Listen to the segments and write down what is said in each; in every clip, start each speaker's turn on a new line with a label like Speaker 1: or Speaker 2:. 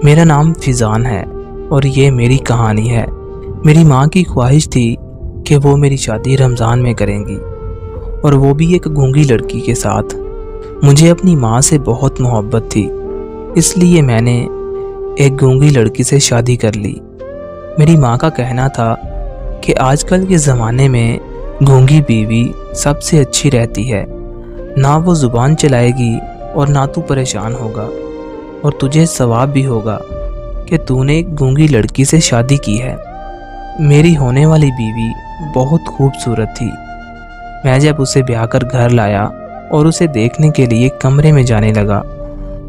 Speaker 1: میرا نام فیضان ہے اور یہ میری کہانی ہے۔ میری ماں کی خواہش تھی کہ وہ میری شادی رمضان میں کریں گی، اور وہ بھی ایک گونگی لڑکی کے ساتھ۔ مجھے اپنی ماں سے بہت محبت تھی، اس لیے میں نے ایک گونگی لڑکی سے شادی کر لی۔ میری ماں کا کہنا تھا کہ آج کل کے زمانے میں گونگی بیوی سب سے اچھی رہتی ہے، نہ وہ زبان چلائے گی اور نہ تو پریشان ہوگا، اور تجھے ثواب بھی ہوگا کہ تو نے ایک گونگی لڑکی سے شادی کی ہے۔ میری ہونے والی بیوی بہت خوبصورت تھی۔ میں جب اسے بیاہ کر گھر لایا اور اسے دیکھنے کے لیے کمرے میں جانے لگا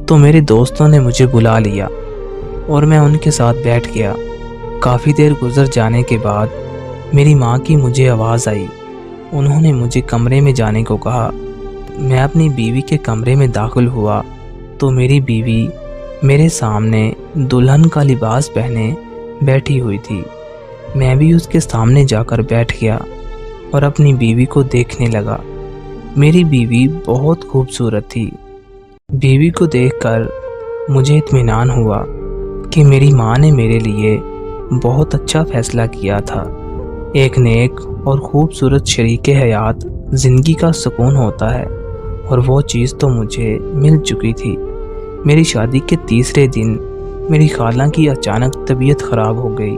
Speaker 1: تو میرے دوستوں نے مجھے بلا لیا اور میں ان کے ساتھ بیٹھ گیا۔ کافی دیر گزر جانے کے بعد میری ماں کی مجھے آواز آئی۔ انہوں نے مجھے کمرے میں جانے کو کہا۔ میں اپنی بیوی کے کمرے میں داخل ہوا تو میری بیوی میرے سامنے دلہن کا لباس پہنے بیٹھی ہوئی تھی۔ میں بھی اس کے سامنے جا کر بیٹھ گیا اور اپنی بیوی کو دیکھنے لگا۔ میری بیوی بہت خوبصورت تھی۔ بیوی کو دیکھ کر مجھے اطمینان ہوا کہ میری ماں نے میرے لیے بہت اچھا فیصلہ کیا تھا۔ ایک نیک اور خوبصورت شریک حیات زندگی کا سکون ہوتا ہے، اور وہ چیز تو مجھے مل چکی تھی۔ میری شادی کے تیسرے دن میری خالہ کی اچانک طبیعت خراب ہو گئی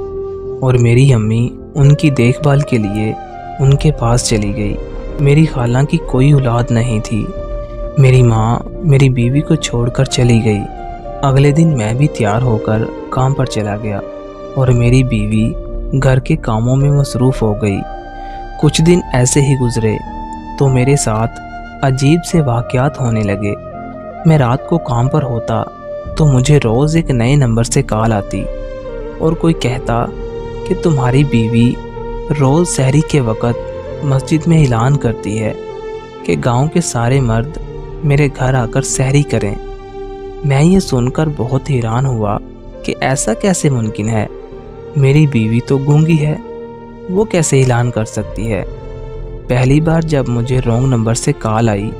Speaker 1: اور میری امی ان کی دیکھ بھال کے لیے ان کے پاس چلی گئی۔ میری خالہ کی کوئی اولاد نہیں تھی۔ میری ماں میری بیوی کو چھوڑ کر چلی گئی۔ اگلے دن میں بھی تیار ہو کر کام پر چلا گیا اور میری بیوی گھر کے کاموں میں مصروف ہو گئی۔ کچھ دن ایسے ہی گزرے تو میرے ساتھ عجیب سے واقعات ہونے لگے۔ میں رات کو کام پر ہوتا تو مجھے روز ایک نئے نمبر سے کال آتی اور کوئی کہتا کہ تمہاری بیوی روز سحری کے وقت مسجد میں اعلان کرتی ہے کہ گاؤں کے سارے مرد میرے گھر آ کر سحری کریں۔ میں یہ سن کر بہت حیران ہوا کہ ایسا کیسے ممکن ہے؟ میری بیوی تو گونگی ہے، وہ کیسے اعلان کر سکتی ہے؟ پہلی بار جب مجھے رانگ نمبر سے کال آئی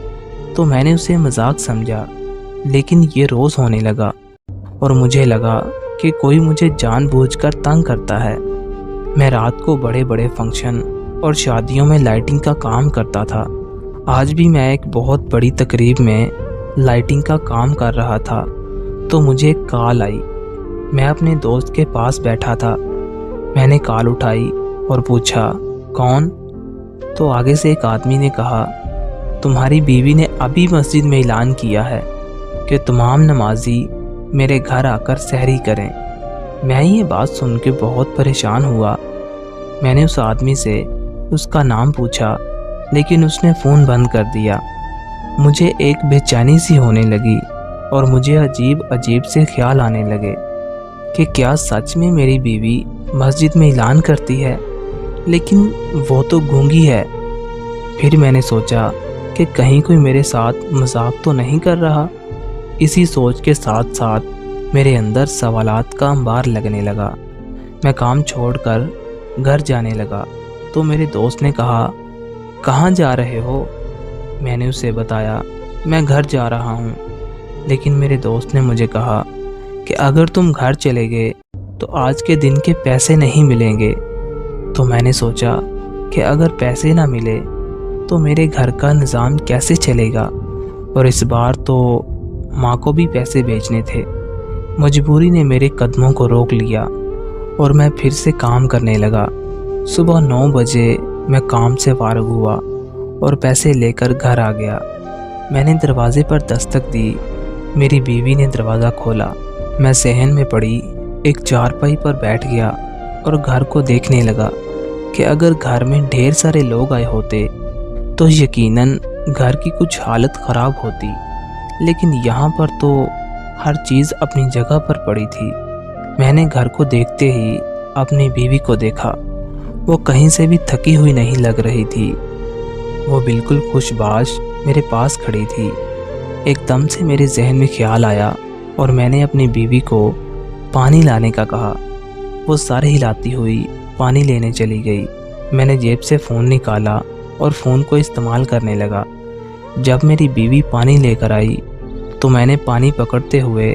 Speaker 1: تو میں نے اسے مذاق سمجھا، لیکن یہ روز ہونے لگا اور مجھے لگا کہ کوئی مجھے جان بوجھ کر تنگ کرتا ہے۔ میں رات کو بڑے بڑے فنکشن اور شادیوں میں لائٹنگ کا کام کرتا تھا۔ آج بھی میں ایک بہت بڑی تقریب میں لائٹنگ کا کام کر رہا تھا تو مجھے ایک کال آئی۔ میں اپنے دوست کے پاس بیٹھا تھا۔ میں نے کال اٹھائی اور پوچھا کون؟ تو آگے سے ایک آدمی نے کہا تمہاری بیوی نے ابھی مسجد میں اعلان کیا ہے کہ تمام نمازی میرے گھر آ کر سحری کریں۔ میں یہ بات سن کے بہت پریشان ہوا۔ میں نے اس آدمی سے اس کا نام پوچھا، لیکن اس نے فون بند کر دیا۔ مجھے ایک بے چینی سی ہونے لگی اور مجھے عجیب عجیب سے خیال آنے لگے کہ کیا سچ میں میری بیوی مسجد میں اعلان کرتی ہے، لیکن وہ تو گونگی ہے۔ پھر میں نے سوچا کہ کہیں کوئی میرے ساتھ مذاق تو نہیں کر رہا۔ اسی سوچ کے ساتھ ساتھ میرے اندر سوالات کا انبار لگنے لگا۔ میں کام چھوڑ کر گھر جانے لگا تو میرے دوست نے کہا کہاں جا رہے ہو؟ میں نے اسے بتایا میں گھر جا رہا ہوں، لیکن میرے دوست نے مجھے کہا کہ اگر تم گھر چلے گئے تو آج کے دن کے پیسے نہیں ملیں گے۔ تو میں نے سوچا کہ اگر پیسے نہ ملے تو میرے گھر کا نظام کیسے چلے گا، اور اس بار تو ماں کو بھی پیسے بھیجنے تھے۔ مجبوری نے میرے قدموں کو روک لیا اور میں پھر سے کام کرنے لگا۔ صبح 9 بجے میں کام سے فارغ ہوا اور پیسے لے کر گھر آ گیا۔ میں نے دروازے پر دستک دی۔ میری بیوی نے دروازہ کھولا۔ میں صحن میں پڑی ایک چارپائی پر بیٹھ گیا اور گھر کو دیکھنے لگا کہ اگر گھر میں ڈھیر سارے لوگ آئے ہوتے تو یقیناً گھر کی کچھ حالت خراب ہوتی، لیکن یہاں پر تو ہر چیز اپنی جگہ پر پڑی تھی۔ میں نے گھر کو دیکھتے ہی اپنی بیوی کو دیکھا۔ وہ کہیں سے بھی تھکی ہوئی نہیں لگ رہی تھی۔ وہ بالکل خوش باش میرے پاس کھڑی تھی۔ ایک دم سے میرے ذہن میں خیال آیا اور میں نے اپنی بیوی کو پانی لانے کا کہا۔ وہ سر ہلاتی ہوئی پانی لینے چلی گئی۔ میں نے جیب سے فون نکالا اور فون کو استعمال کرنے لگا۔ جب میری بیوی پانی لے کر آئی تو میں نے پانی پکڑتے ہوئے